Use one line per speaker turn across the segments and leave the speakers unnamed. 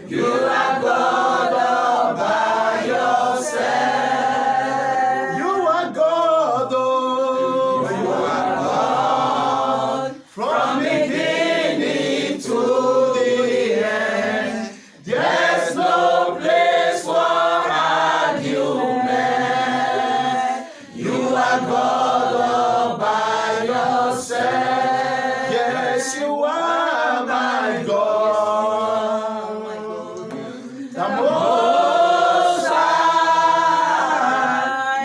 You are God all by yourself.
You are God, oh.
You are God from beginning to the end. There's no place for argument. You are God all by yourself.
Yes, you are my God. The
Most High.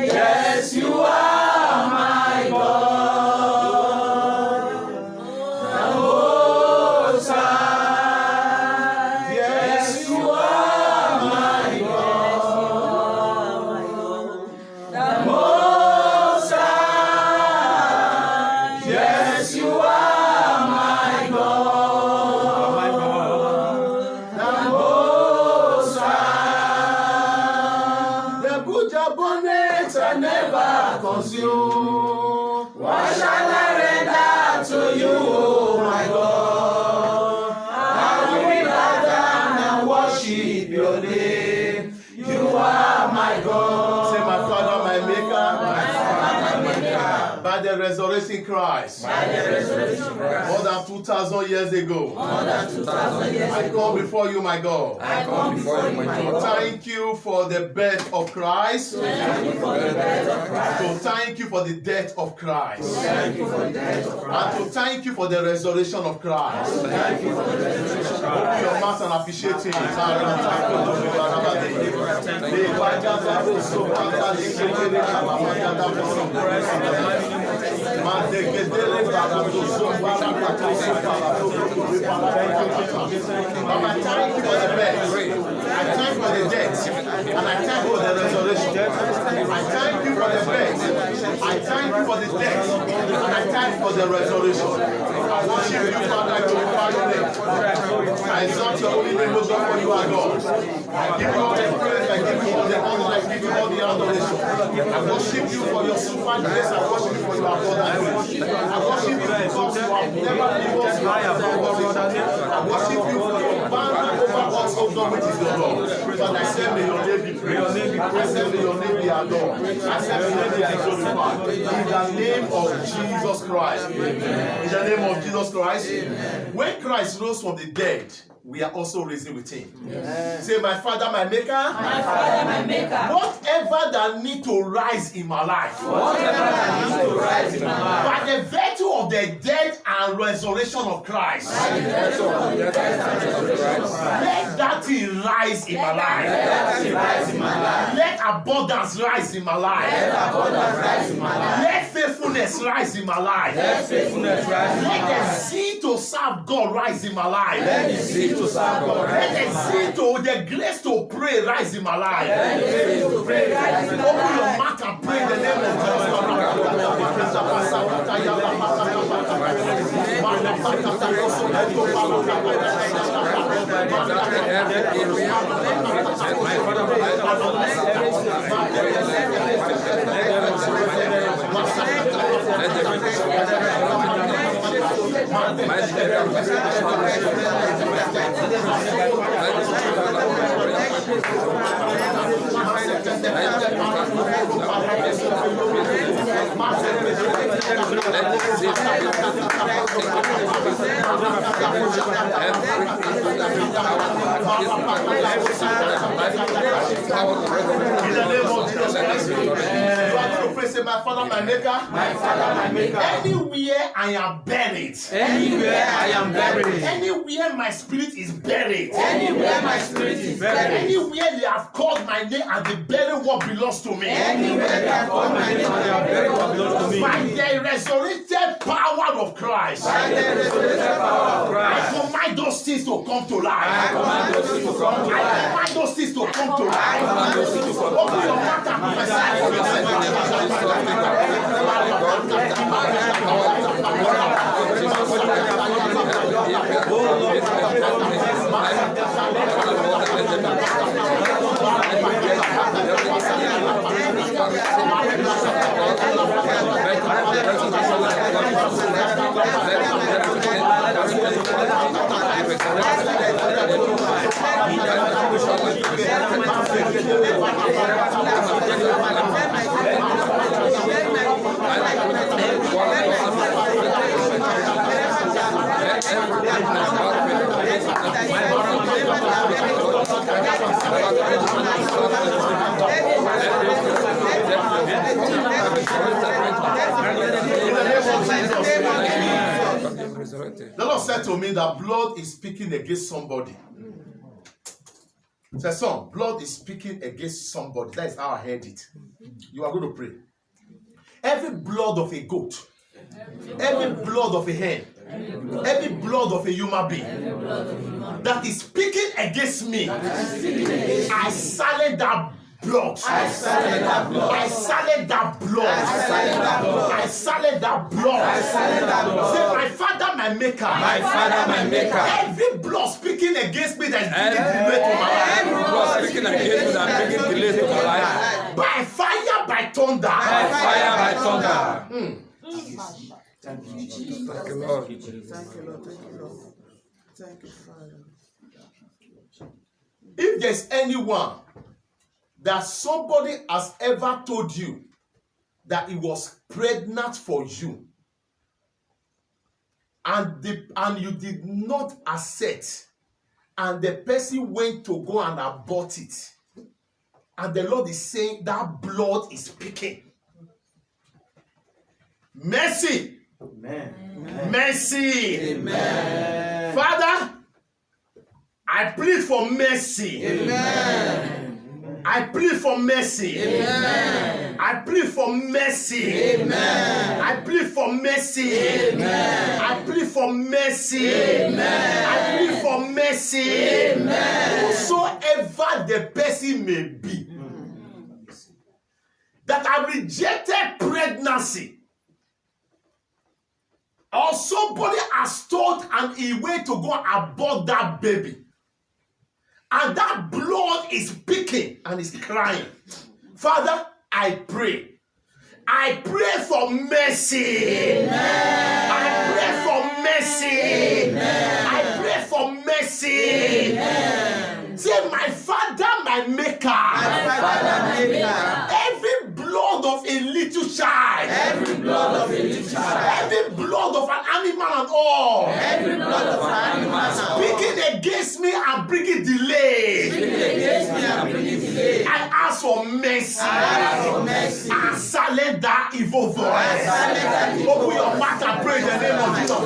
Yes, you are my God. The Most High. Yes, you are my God. The Most High. Yes, you are my God. The Most High.
The Buddha bonnet are never consumed.
What shall I render to you, oh my God? I will bow down and worship your name. You are my God.
Say, my Father, my Maker,
my Maker.
by the resurrection Christ,
By the resurrection of Christ.
more than 2,000 years ago,
More than 2,000 years
I
ago,
come before you, my God.
I come before you, my God.
Thank you for the birth of Christ.
Thank you for the birth of Christ.
To thank you for the death of Christ.
Thank you for the death of
And
Christ.
to thank you for the resurrection of Christ.
Thank you for the resurrection of
Open
Christ.
your mouth and appreciate him. Mama, thank you for the birth. I thank you for the death. And I thank you for the resurrection. I thank you for the birth. I thank you for the death. And I thank you for the resurrection. I worship you, Father. I glorify your name. I exalt your holy name, O God, for you are God. I give you all the praise. I give you all the honor. I give you all the adoration. I worship you for your super grace. I worship you for your abundant grace. I worship you because you have never leave us. I worship you for your banner over us, O God, which is your Lord. But I say, may your name be praised. I say, may your name be adored. I say, may your name be glorified. In the name of Jesus Christ. In the name of Jesus Christ. When Christ rose from the dead, we are also raising with him. Say, my Father, my Maker.
My Father, my Maker.
Whatever that need to rise in my life,
Whatever that needs to rise in my life.
by the virtue of the death and resurrection of Christ,
By the virtue of the death and resurrection of Christ.
let that thing rise in my life.
Let that thing rise in my life.
Let abundance rise in my life.
Let abundance rise in my life.
Let faithfulness rise in my life.
Let faithfulness rise in my
Let the
life.
zeal to serve God rise in my life.
Let the zeal to serve God
Let
rise in
the
my
zeal
life.
to the grace to pray rise in my life.
Let the faith to pray rise in my
Open your
life.
mouth and pray in the name of My Father, my Maker.
My Father, my Maker.
Anywhere I am buried.
Anywhere I am buried.
Anywhere my spirit is buried.
Anywhere my spirit is buried.
Anywhere they have called my name and the buried what belongs to me.
Anywhere they have called my name and they have buried what belongs to me.
By the resurrected power of Christ.
By the resurrected power of
I
Christ.
command those things to come to
I
life.
command those things to come to
I
life.
command those things to come to
I
life.
command those things to come to
Open your
life.
mouth and prophesy for yourself. The Lord said to me that blood is speaking against somebody. Say, son, blood is speaking against somebody. That is how I heard it. You are going to pray. Every blood of a goat, every blood of a hen, every blood of a human being that is speaking against me, I silence that blood. I silence that blood. I silence that blood. I silence that blood. I silence that blood. Say, my Father, my maker. My Father, my maker. Every blood speaking against me that is bringing delay to my life.
Every blood speaking against me that is bringing delay to my life.
By fire, by thunder.
By fire, by thunder.
Thank you, Jesus.
Thank you, Lord.
Thank you, Lord. Thank you, Lord. Thank you, Father.
If there's anyone that somebody has ever told you that he was pregnant for you, and you did not accept, and the person went to go and abort it, and the Lord is saying that blood is speaking. Mercy.
Amen.
Mercy.
Amen.
Father, I plead for mercy.
Amen.
I plead for mercy.
Amen.
I plead for mercy.
Amen.
I plead for mercy.
Amen.
I plead for mercy.
Amen.
I plead for mercy.
Amen.
Whosoever the person may be that I rejected pregnancy, or somebody has told and he went to go abort that baby, and that blood is speaking and is crying. Father, I pray for mercy. Amen. I pray for mercy. Amen. I pray for mercy. Amen. Say, my Father, my maker.
My Father, my maker.
Every blood of a little child.
Every blood of a little child.
Every blood of an animal and all.
Every blood of an animal and all.
Speaking against me and bringing delay.
Speaking against me and bringing delay.
I ask for mercy.
I ask for mercy.
I silence that evil voice.
I silence that evil
Open your mouth and pray in the name of Jesus.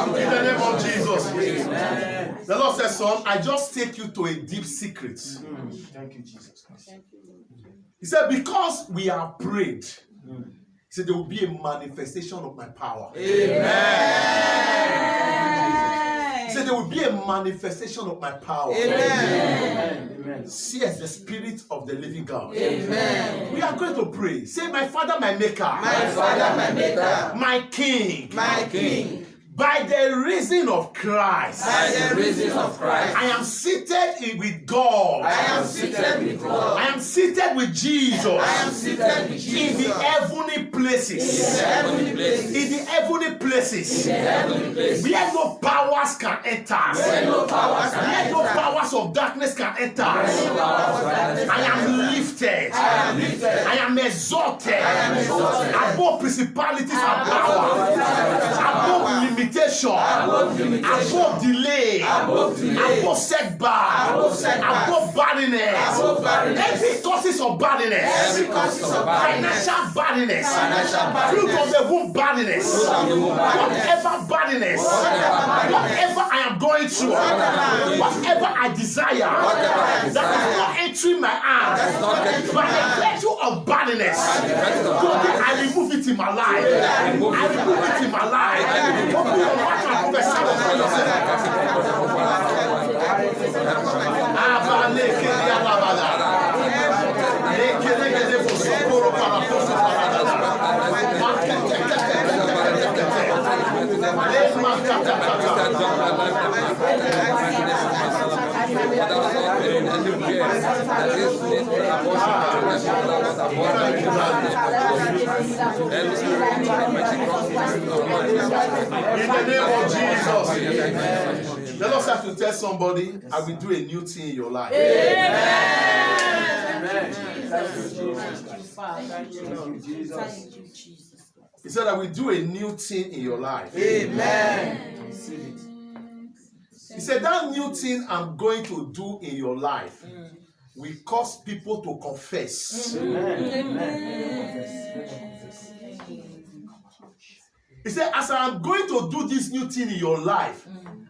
In the name of Jesus. The Lord says, son, I just take you to a deep secret.
Thank you, Jesus.
He said, because we are prayed, he said, there will be a manifestation of my power.
Amen.
He said, there will be a manifestation of my power.
Amen. Amen.
Says the Spirit of the living God.
Amen.
We are going to pray. Say, my Father, my maker.
My Father, my maker.
My King.
My King.
By the reason of Christ.
By the reason of Christ.
I am seated with God.
I am seated with God.
I am seated with Jesus.
I am seated with Jesus.
In the heavenly places.
In the heavenly places.
In the heavenly places.
In the heavenly places.
Where no powers can enter.
Where no powers can
Where no
enter.
powers of darkness can enter.
Where no powers of darkness
I
can
am
enter.
lifted.
I am lifted.
I am exalted.
I am exalted.
Above principalities and powers. Above limitations. limitation, above delay, above setback, above barrenness, every causes of barrenness, financial barrenness, fruit of the womb barrenness, whatever barrenness, whatever I am going through, whatever I desire, that is not entering my arms, by the virtue of barrenness, today I remove it in my life. I remove it in my life. Open your mouth and prophesy over yourself. In the name of Jesus. Let us have to tell somebody, I will do a new thing in your life.
Amen.
He said, I will do a new thing in your life.
Amen.
He said, that new thing I'm going to do in your life will cause people to confess. He said, as I'm going to do this new thing in your life,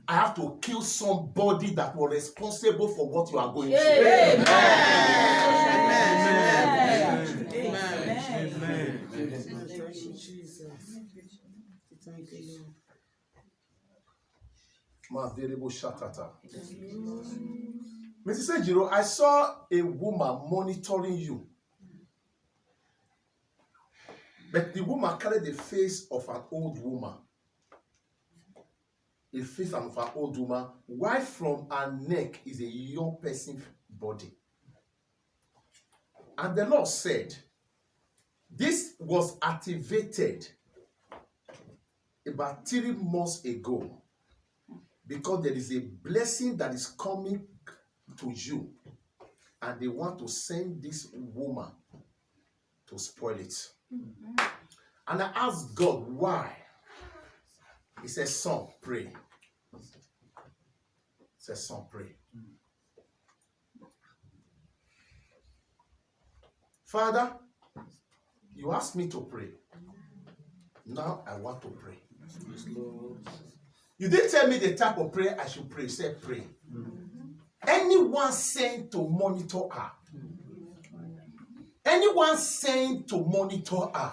I have to kill somebody that was responsible for what you are going through.
Amen.
Mrs. Ejiro, I saw a woman monitoring you. But the woman carried the face of an old woman. A face of an old woman, while from her neck is a young person's body. And the Lord said, this was activated about 3 months ago, because there is a blessing that is coming to you, and they want to send this woman to spoil it. And I asked God why. He said, son, pray. He said, son, pray. Father, you asked me to pray. Now I want to pray. You didn't tell me the type of prayer I should pray. You said pray. Anyone sent to monitor her, anyone sent to monitor her,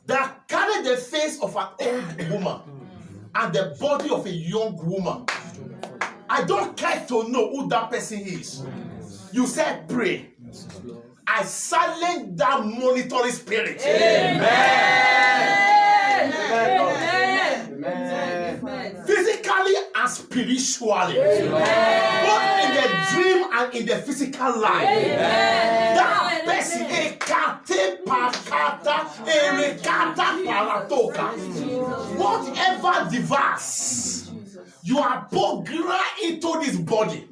that carried the face of an old woman and the body of a young woman, I don't care to know who that person is. You said pray. I silence that monitoring spirit.
Amen.
Physically and spiritually, both in the dream and in the physical life. That person, whatever device you are programmed into this body,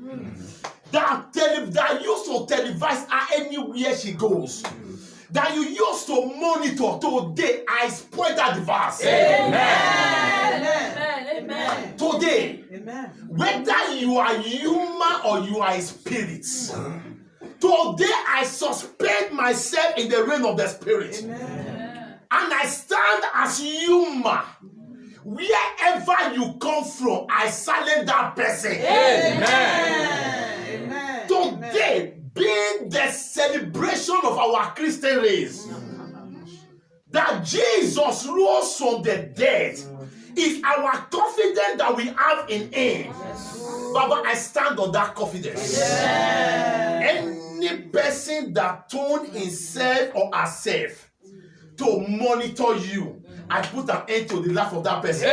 that used to televise her anywhere she goes, that you used to monitor, today I spoil that device.
Amen.
Today, whether you are human or you are a spirit, today I suspend myself in the realm of the spirit. And I stand as human. Wherever you come from, I silence that person.
Amen.
Today, being the celebration of our Christian race, that Jesus rose from the dead, is our confidence that we have in Him. Baba, I stand on that confidence. Any person that turned himself or herself to monitor you, I put an end to the life of that person.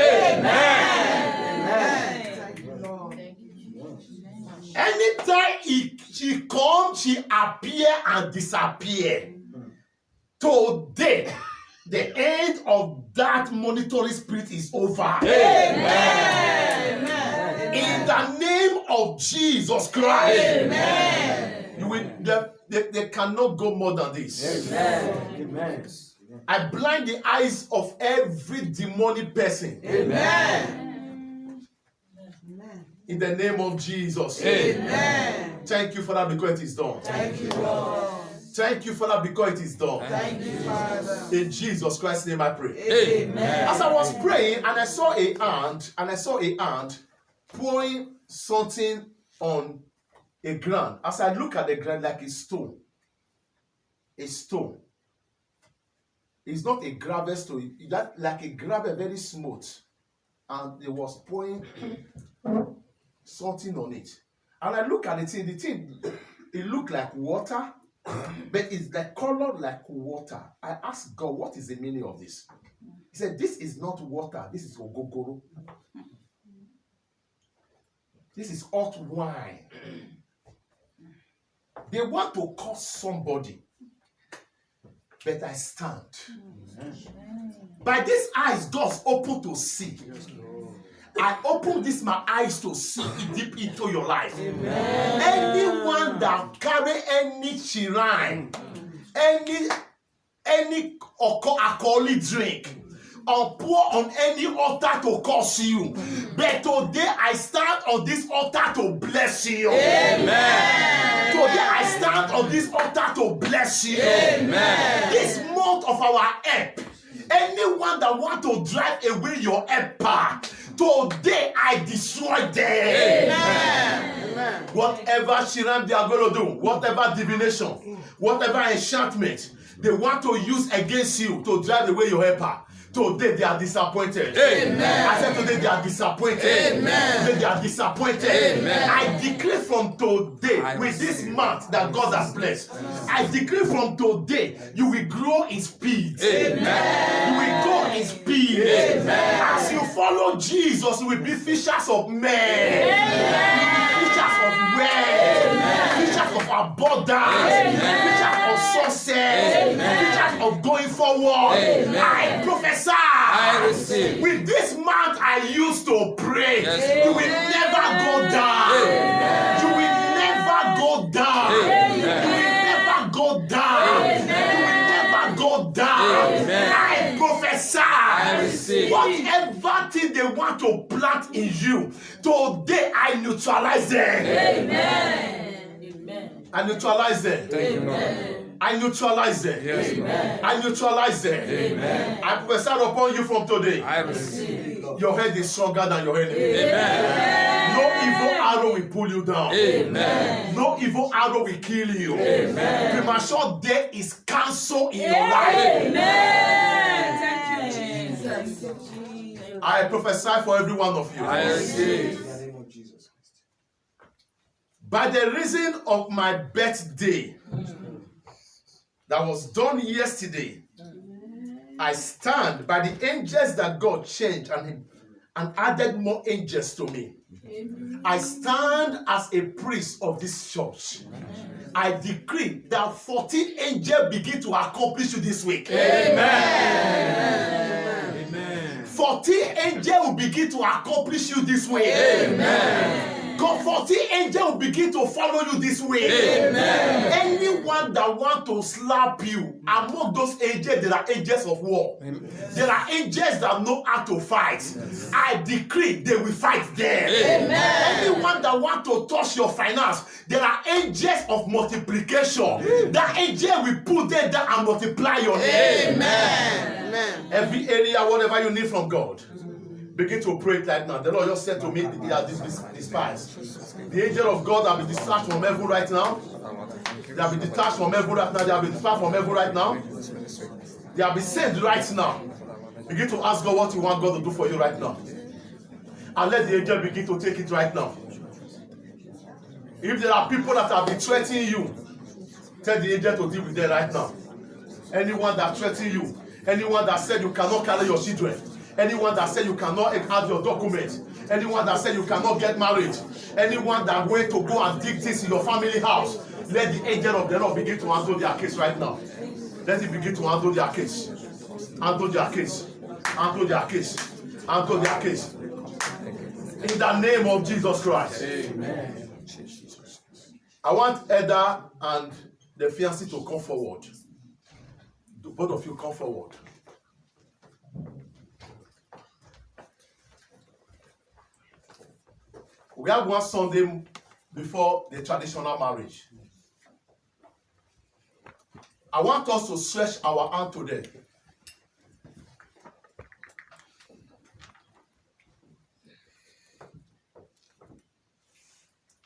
Anytime she comes, she appear and disappear. Today, the end of that monitoring spirit is over. In the name of Jesus Christ. You will, they cannot go more than this. I blind the eyes of every demonic person.
Amen.
In the name of Jesus.
Amen.
Thank you, Father, because it is done.
Thank you, Lord.
Thank you, Father, because it is done.
Thank you, Father.
In Jesus Christ's name I pray.
Amen.
As I was praying, and I saw a ant pouring something on a ground. As I look at the ground, like a stone. A stone. It's not a gravel stone. That like a gravel, very smooth. And it was pouring something on it. And I look at the thing, it looked like water, but it's like colored like water. I asked God, what is the meaning of this? He said, this is not water, this is ogogoro. This is hot wine. They want to curse somebody, but I stand. By these eyes, God's open to see. I open my eyes to see deep into your life.
Amen.
Anyone that carry any shrine, any alcoholic drink, or pour on any altar to curse you, but today I stand on this altar to bless you.
Amen.
Today I stand on this altar to bless you.
Amen.
This month of our help, anyone that want to drive away your helper, today I destroy them.
Amen.
Whatever shrine they are going to do, whatever divination, whatever enchantment they want to use against you to drive away your helper, today they are disappointed.
Amen.
I said today they are disappointed.
Amen.
Today they are disappointed.
Amen.
I decree from today, with this month that God has blessed, I decree from today, you will grow in speed.
Amen.
You will grow in speed.
Amen.
As you follow Jesus, you will be fishers of men.
Amen.
You will be fishers of wealth. Fishers of abundance. Fishers of success. Fishers of going forward.
Amen.
I prophesy.
I receive.
With this month I used to pray.
Yes,
You will never go down.
Amen.
You will never go down.
Amen.
You will never go down.
Amen.
You will never go down.
Amen.
I prophesy.
I receive.
Whatever thing they want to plant in you, today I neutralize them.
Amen.
I neutralize them.
Thank you, Lord.
I neutralize them.
Yes, Lord.
I neutralize them.
Amen.
I prophesy upon you from today.
I receive.
Your head is stronger than your enemy.
Amen.
No evil arrow will pull you down.
Amen.
No evil arrow will kill you.
Amen.
Premature death is cancelled in your life.
Amen. Thank you, Jesus.
I prophesy for every one of you.
I receive.
By the reason of my birthday that was done yesterday, I stand by the angels that God changed and added more angels to me. I stand as a priest of this church. I decree that 14 angels begin to accomplish you this week.
Amen.
14 angels will begin to accomplish you this week.
Amen.
God, 14 angels will begin to follow you this way.
Amen.
Anyone that want to slap you, among those angels, there are angels of war.
Amen.
There are angels that know how to fight. I decree they will fight them.
Amen.
Anyone that want to touch your finance, there are angels of multiplication. That angel will put them down and multiply your name.
Amen.
Every area, whatever you need from God, begin to pray it right now. The Lord just said to me, he has despised. The angel of God that will be discharged from heaven right now. They will be detached from heaven right now. They will be dispatched from heaven right now. They will be sent right now. Begin to ask God what you want God to do for you right now. And let the angel begin to take it right now. If there are people that have been threatening you, tell the angel to deal with them right now. Anyone that threatens you, anyone that said you cannot carry your children, anyone that said you cannot have your documents, anyone that said you cannot get married, anyone that went to go and dig things in your family house, let the angel of the Lord begin to handle their case right now. Let it begin to handle their case. Handle their case. Handle their case. Handle their case. In the name of Jesus Christ. Amen. I want Eda and the fiancé to come forward. Both of you come forward. We have one Sunday before the traditional marriage. I want us to stretch our hand today.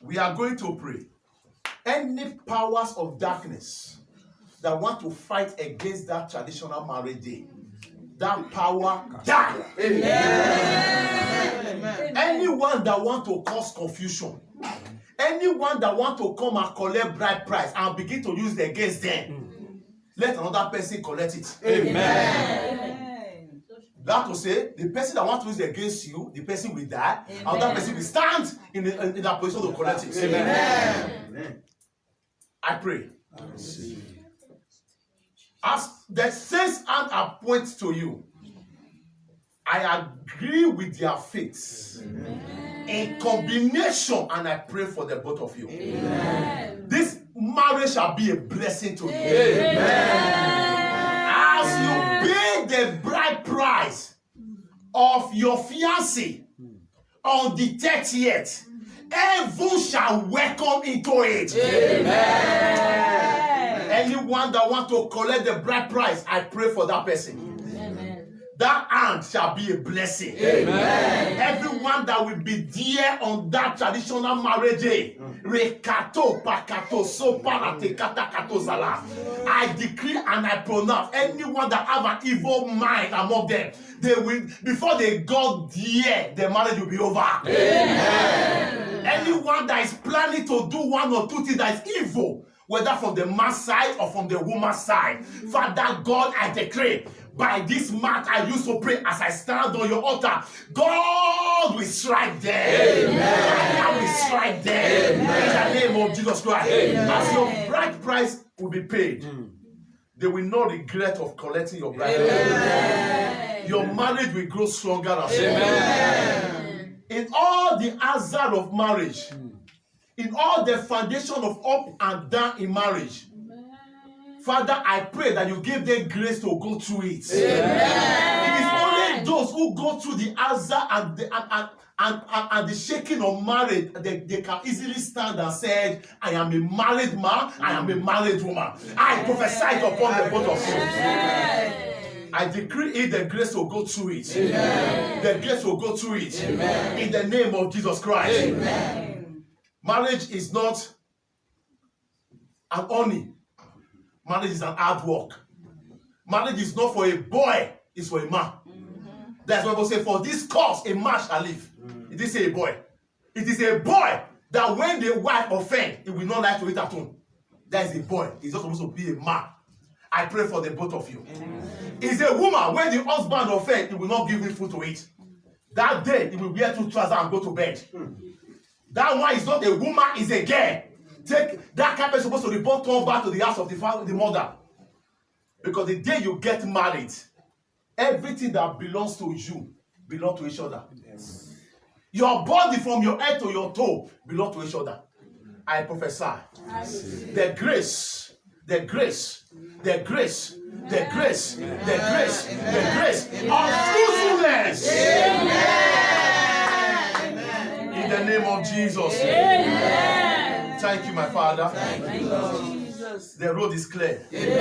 We are going to pray. Any powers of darkness that want to fight against that traditional marriage day, that power die. Amen. Anyone that want to cause confusion, anyone that want to come and collect bride price and begin to use it against them, let another person collect it. Amen. That will say, the person that wants to use it against you, the person will die, another person will stand in that position to collect it. Amen. I pray. As the saints and I point to you, I agree with their faith in combination, and I pray for the both of you. Amen. This marriage shall be a blessing to you. Amen. As you pay the bride price of your fiancé on the 30th, heaven shall welcome into it. Amen. Anyone that want to collect the bride price, I pray for that person. That hand shall be a blessing. Amen. Everyone that will be there on that traditional marriage day, I decree and I pronounce, anyone that have an evil mind among them, they will, before they go there, the marriage will be over. Amen. Anyone that is planning to do one or two things that is evil, whether from the man's side or from the woman's side, Father God, I decree, by this mouth I used to pray as I stand on your altar, God will strike them. Amen. I will strike them. Amen. In the name of Jesus Christ. Amen. As your bride price will be paid, they will not regret of collecting your bride price. Your marriage will grow stronger and stronger. Amen. In all the hazard of marriage, in all the foundation of up and down in marriage, Father, I pray that you give them grace to go through it. Amen. It is only those who go through the hazard and the shaking of marriage, they can easily stand and say, I am a married man, I am a married woman. I prophesy upon the both of you. I decree it, the grace will go through it. Amen. The grace will go through it. Amen. In the name of Jesus Christ. Amen. Marriage is not an honey. Marriage is an hard work. Marriage is not for a boy, it's for a man. That's why people say, for this cause, a man shall live. It is a boy. It is a boy that when the wife offend, he will not like to eat at home. That is a boy. He's not supposed to be a man. I pray for the both of you. It's a woman, when the husband offend, he will not give him food to eat. That day, he will wear 2 trousers and go to bed. That one is not a woman, it's a girl. Take that carpet supposed to report turn back to the house of the father, the mother. Because the day you get married, everything that belongs to you belongs to each other. Yes. Your body from your head to your toe belongs to each other. I prophesy. The grace, the grace, the grace, the grace, the grace, the grace of fruitfulness. In the name of Jesus. Amen. Thank you, my Father. Thank you, Lord. Jesus. The road is clear. Amen.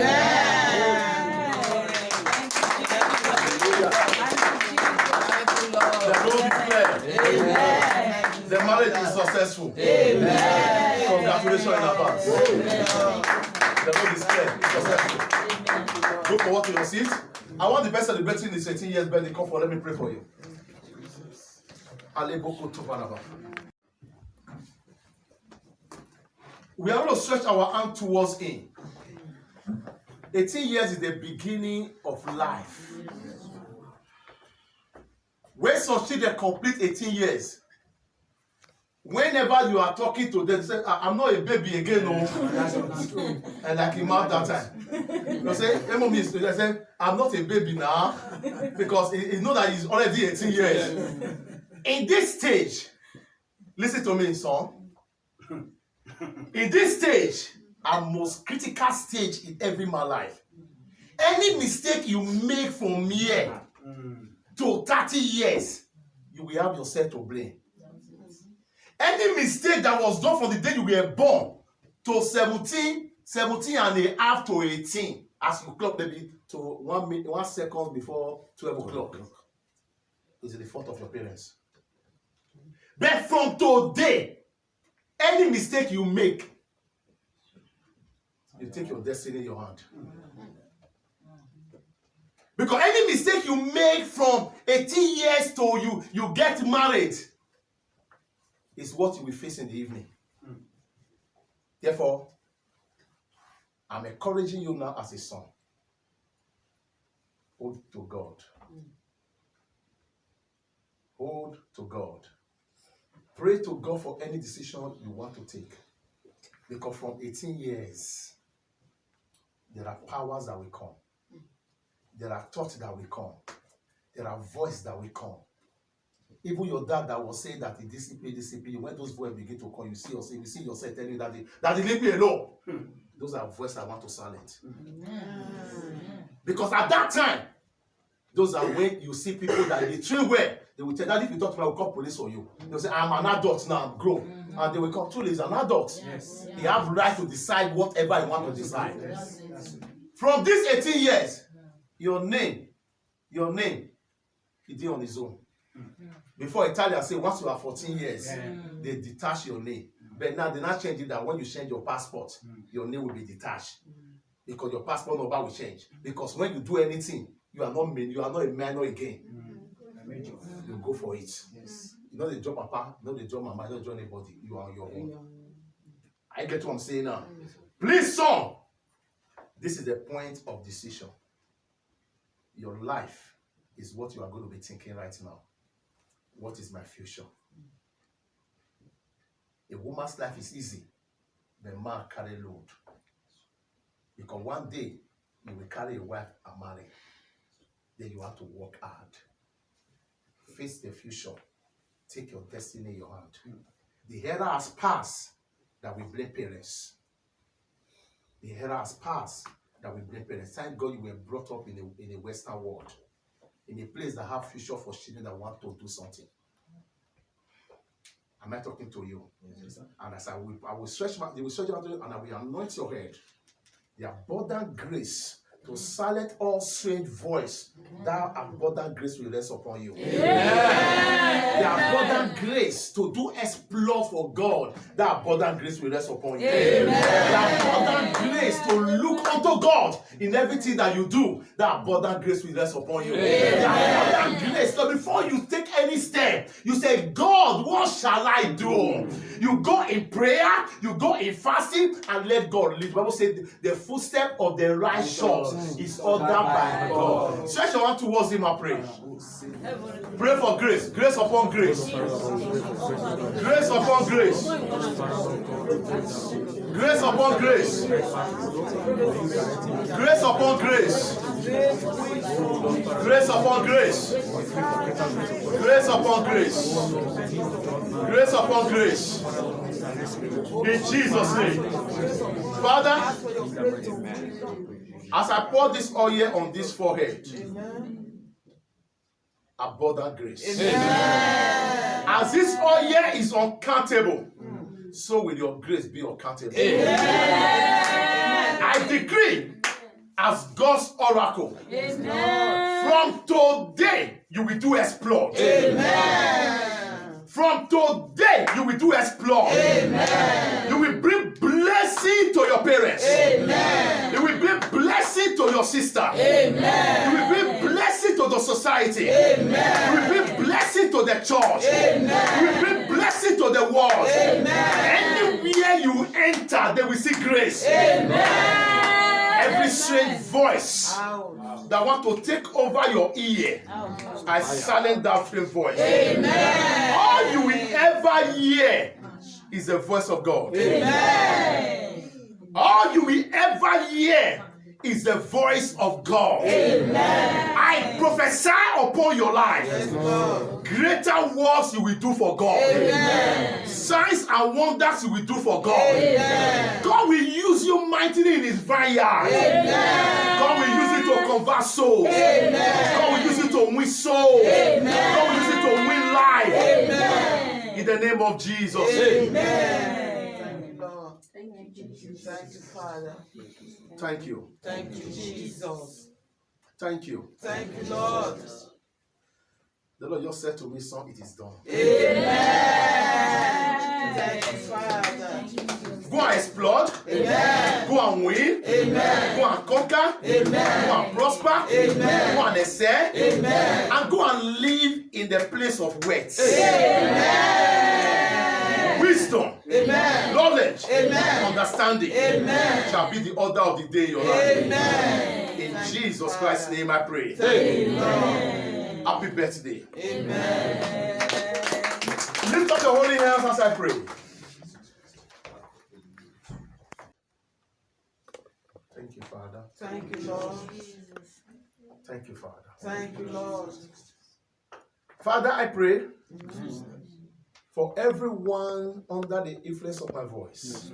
The road is clear. Amen. The marriage is successful. Amen. Congratulations in advance. The road is clear. It's successful. Go forward to your seat. I want the best celebrating this 18 years birthday. Come forward. Let me pray for you. We are going to stretch our hand towards him. 18 years is the beginning of life. When some children complete 18 years, whenever you are talking to them, say, I'm not a baby again, no. And like him out that time. You say, they say, I'm not a baby now, because he know that he's already 18 years. In this stage, listen to me, son. In this stage, our most critical stage in every man's life. Any mistake you make from here to 30 years, you will have yourself to blame. Any mistake that was done from the day you were born to 17 and a half to 18, as you clock maybe to 1 second before 12 o'clock, is the fault of your parents. But from today, any mistake you make, you take your destiny in your hand. Because any mistake you make from 18 years to you get married is what you will face in the evening. Therefore, I'm encouraging you now as a son. Hold to God. Hold to God. Pray to God for any decision you want to take. Because from 18 years, there are powers that will come. There are thoughts that will come. There are voices that will come. Even your dad that was saying that he discipline, when those voices begin to come, you see yourself telling you that leave me alone. Those are voices I want to silence. Because at that time, those are when you see people that they train well. They will tell that if you talk to me, I will call police on you. They will say, I'm an adult now, I'm grown. And they will come, truly, he's an adult. Yes. He have right to decide whatever he want to decide. Yes. From these 18 years, your name, he did on his own. Before Italian say, once you are 14 years, they detach your name. But now they're not changing that. When you change your passport, your name will be detached. Because your passport number will change. Because when you do anything, you are not a minor again. You go for it. Yes. You know the job papa, you know the job mama, you don't join anybody. You are on your own. I get what I'm saying now. Please, son, this is the point of decision. Your life is what you are going to be thinking right now. What is my future? A woman's life is easy, but man carry load. Because one day you will carry a wife and marry. Then you have to work hard. Face the future. Take your destiny in your hand. The era has passed that we blame parents. The era has passed that we blame parents. Thank God you were brought up in a Western world, in a place that have future for children that want to do something. Am I talking to you? Yes, and as I will stretch my, they will stretch out and I will anoint your head. The abundant grace to silence all strange voice. That abundant grace will rest upon you. Amen. The abundant grace to do exploit for God. That abundant grace will rest upon you. Amen. The abundant grace to look unto God in everything that you do. That abundant grace will rest upon you. Amen. The abundant grace. So before you take any step, you say, God, what shall I do? You go in prayer, you go in fasting, and let God lead. The Bible says the footstep of the righteous is ordered by God. Stretch your hand towards him and pray. Pray for grace. Grace upon grace. Grace upon grace. Grace upon grace. Grace upon grace. Grace upon grace. Grace upon grace. Grace upon grace. In Jesus' name. Father, as I pour this oil on this forehead, abundant grace. Amen. As this oil is uncountable, so will your grace be uncountable. Amen. I decree as God's oracle, amen, from today you will do exploit. Amen. From today you will do exploit. Amen. You will bring blessing to your parents. Amen. You will bring blessing to your sister. Amen. You will bring blessing to the society. Amen. You will bring blessing to the church. Amen. You will bring blessing to the world. Amen. Anywhere you enter, they will see grace. Amen. Every strange voice that want to take over your ear, I silence that strange voice. Amen. All you will ever hear is the voice of God. Amen. All you will ever hear is the voice of God. Amen. I prophesy upon your life. Yes, greater works you will do for God. Amen. Signs and wonders you will do for God. Amen. God will use you mightily in his vineyard. Amen. God will use it to convert souls.
Amen.
God will use you to win souls.
Amen.
God will use you to win life.
Amen.
In the name of Jesus.
Amen.
Thank you, Lord. Thank you, Father.
Thank you.
Thank you, Jesus.
Thank you.
Thank you, Lord.
The Lord just said to me, son, it is done.
Amen. Thank you, Father.
Go and explode.
Amen.
Go and win.
Amen.
Go and conquer.
Amen.
Go and prosper.
Amen.
Go and excel.
Amen.
And go and live in the place of wealth.
Amen.
Wisdom.
Amen.
Knowledge.
Amen.
Understanding.
Amen.
Shall be the order of the day in your life.
Amen.
In
Thank
Jesus
you,
Christ's
Father.
name I pray.
Thank you, Lord.
Happy birthday.
Amen.
Lift up your holy hands as I pray. Thank you, Father.
Thank you, Lord.
Thank you, Father.
Thank you, Lord.
Father, I pray for everyone under the influence of my voice.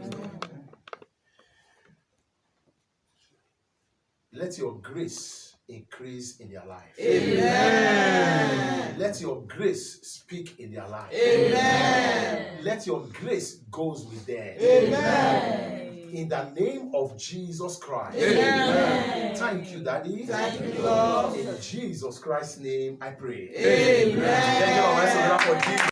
Let your grace increase in their life.
Amen.
Let your grace speak in their life.
Amen.
Let your grace goes with them.
Amen.
In the name of Jesus Christ.
Amen.
Thank you, Daddy.
Thank you, Lord.
In Jesus Christ's name I pray.
Amen.
Thank you, Lord. Let's clap for Jesus.